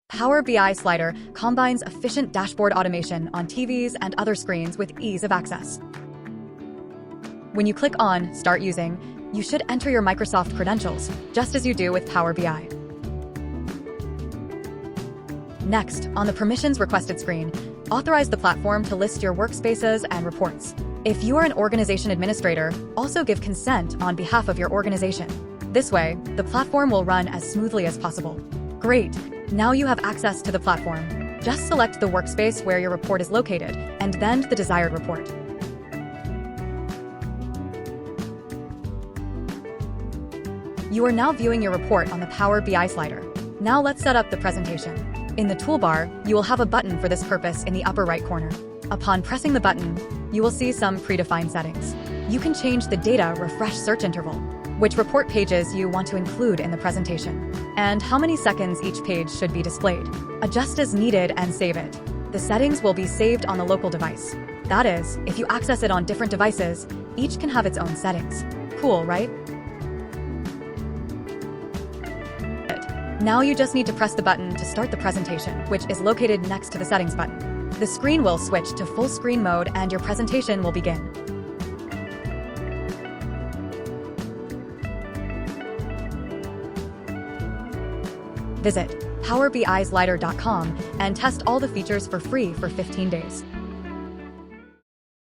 Power BI Slider combines efficient dashboard automation on TVs and other screens with ease of access. When you click on Start Using, you should enter your Microsoft credentials, just as you do with Power BI. Next, on the Permissions Requested screen, authorize the platform to list your workspaces and reports. If you are an organization administrator, also give consent on behalf of your organization. This way, the platform will run as smoothly as possible. Great! Now you have access to the platform. Just select the workspace where your report is located, and then the desired report. You are now viewing your report on the Power BI slider. Now let's set up the presentation. In the toolbar, you will have a button for this purpose in the upper right corner. Upon pressing the button, you will see some predefined settings. You can change the data refresh search interval, which report pages you want to include in the presentation, and how many seconds each page should be displayed. Adjust as needed and save it. The settings will be saved on the local device. That is, if you access it on different devices, each can have its own settings. Cool, right? Now you just need to press the button to start the presentation, which is located next to the settings button. The screen will switch to full screen mode and your presentation will begin. Visit PowerBISlider.com and test all the features for free for 15 days.